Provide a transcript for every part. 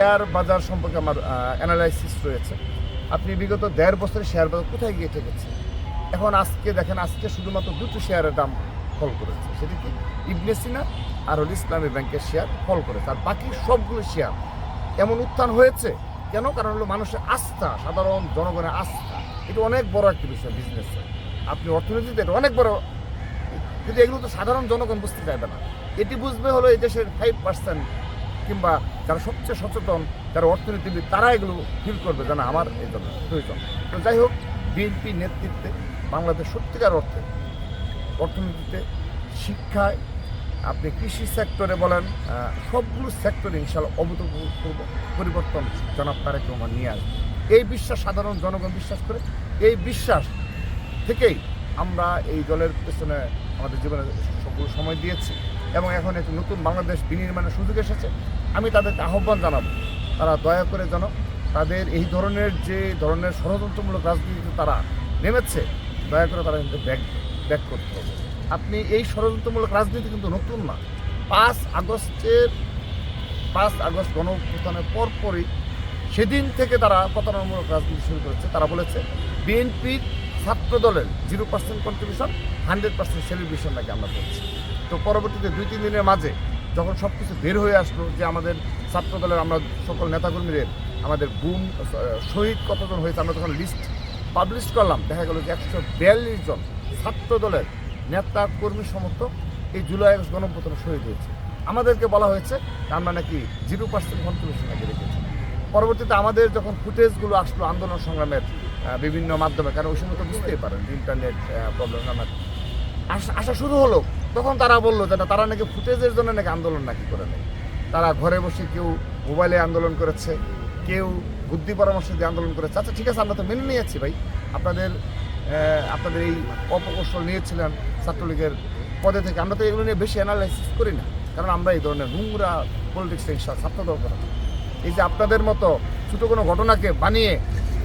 Share বাজার সম্পর্কে আমার অ্যানালাইসিস রয়েছে। আপনি বিগত ১.৫ বছরে শেয়ার বাজার কোথায় গিয়ে ঠেকেছে? এখন আজকে দেখেন, আজকে শুধুমাত্র দুটো শেয়ারের দাম ফল করেছে। সেটি কি? ইবনে সিনা আর হল ইসলামী ব্যাংকের শেয়ার ফল করেছে। আর বাকি সবগুলো শেয়ার এমন উত্থান হয়েছে কেন? কারণ হলো মানুষের আস্থা, সাধারণ জনগণের আস্থা। এটা অনেক বড় একটা বিষয় বিজনেসে। আপনি অর্থনীতিতে এটা অনেক বড়, কিন্তু এগুলো তো সাধারণ জনগণ বুঝতে চাইবে না। এটি বুঝবে হলো এই দেশের 5% কিংবা যারা সবচেয়ে সচেতন, যারা অর্থনীতিবিদ, তারা এগুলো ফিল করবে যে না, আমার এই জন্য প্রয়োজন। তো যাই হোক, বিএনপি নেতৃত্বে বাংলাদেশ সত্যিকার অর্থে অর্থনীতিতে, শিক্ষায়, আপনি কৃষি সেক্টরে বলেন, সবগুলো সেক্টরে ইনশাআল্লাহ অভূতপূর্ব পরিবর্তন জনাব তারেক রহমান নিয়ে আসবে। এই বিশ্বাস সাধারণ জনগণ বিশ্বাস করে। এই বিশ্বাস থেকেই আমরা এই দলের পেছনে আমাদের জীবনে সবগুলো সময় দিয়েছি এবং এখন একটি নতুন বাংলাদেশ বিনির্মাণের সুযোগ এসেছে। আমি তাদেরকে আহ্বান জানাবো, তারা দয়া করে যেন তাদের এই ধরনের ষড়যন্ত্রমূলক রাজনীতিতে তারা নেমেছে, দয়া করে তারা কিন্তু ব্যাক করতে হবে। আপনি এই ষড়যন্ত্রমূলক রাজনীতি কিন্তু নতুন না। 5 আগস্ট গণঅভ্যুত্থানের পরপরই সেদিন থেকে তারা প্রতারণামূলক রাজনীতি শুরু করেছে। তারা বলেছে বিএনপির ছাত্র দলের 0% কন্ট্রিবিউশন, 100% সেলিব্রেশন নাকি আমরা করছি। তো পরবর্তীতে 2-3 দিনের মাঝে যখন সব কিছু বের হয়ে আসলো যে আমাদের ছাত্র দলের আমরা সকল নেতাকর্মীদের আমাদের শহীদ কতজন হয়েছে, আমরা তখন লিস্ট পাবলিশ করলাম, দেখা গেল যে 142 জন ছাত্র দলের নেতা কর্মী সমর্থক এই জুলাই আগস্ট গণঅভ্যুত্থানে শহীদ হয়েছে। আমাদেরকে বলা হয়েছে আমরা নাকি 0% কন্ট্রিবিউশন নাকি রেখেছি। পরবর্তীতে আমাদের যখন ফুটেজগুলো আসলো আন্দোলন সংগ্রামের বিভিন্ন মাধ্যমে, কারণ ওই সময় তো বুঝতেই পারেন ইন্টারনেট প্রবলেম আমার আসা শুরু হলো, তখন তারা বললো যে তারা নাকি ফুটেজের জন্য নাকি আন্দোলন নাকি করে নেয়। তারা ঘরে বসে কেউ মোবাইলে আন্দোলন করেছে, কেউ বুদ্ধি পরামর্শ দিয়ে আন্দোলন করেছে। আচ্ছা ঠিক আছে, আমরা তো মেনে নিয়েছি ভাই, আপনাদের এই অপকৌশল নিয়েছিলেন ছাত্রলীগের পদে থেকে। আমরা তো এগুলো নিয়ে বেশি অ্যানালাইসিস করি না, কারণ আমরা এই ধরনের নোংরা পলিটিক্সে ছাত্র দল করা। এই যে আপনাদের মতো ছোটো কোনো ঘটনাকে বানিয়ে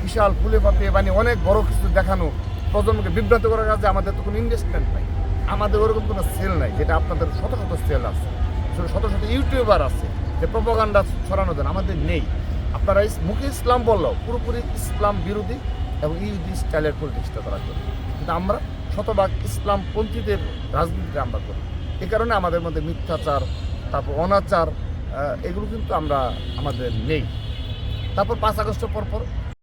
বিশাল ফুলে পাপিয়ে বানিয়ে অনেক বড় কিছু দেখানো, প্রজন্মকে বিভ্রান্ত করার কাজে আমাদের তো কোনো ইনভেস্টমেন্ট নাই, আমাদের ওরকম কোনো সেল নাই যেটা আপনাদের শত শত সেল আছে, শত শত ইউটিউবার আছে যে প্রপাগান্ডা ছড়ানো দেন, আমাদের নেই। আপনারা মুখে ইসলাম বললেও পুরোপুরি ইসলাম বিরোধী এবং ইহুদি স্টাইলের পলিটিক্সটা তারা করি, কিন্তু আমরা শতভাগ ইসলামপন্থীদের রাজনীতিটা আমরা করি। এই কারণে আমাদের মধ্যে মিথ্যাচার, তারপর অনাচার, এগুলো কিন্তু আমাদের নেই। তারপর 5 আগস্টের পর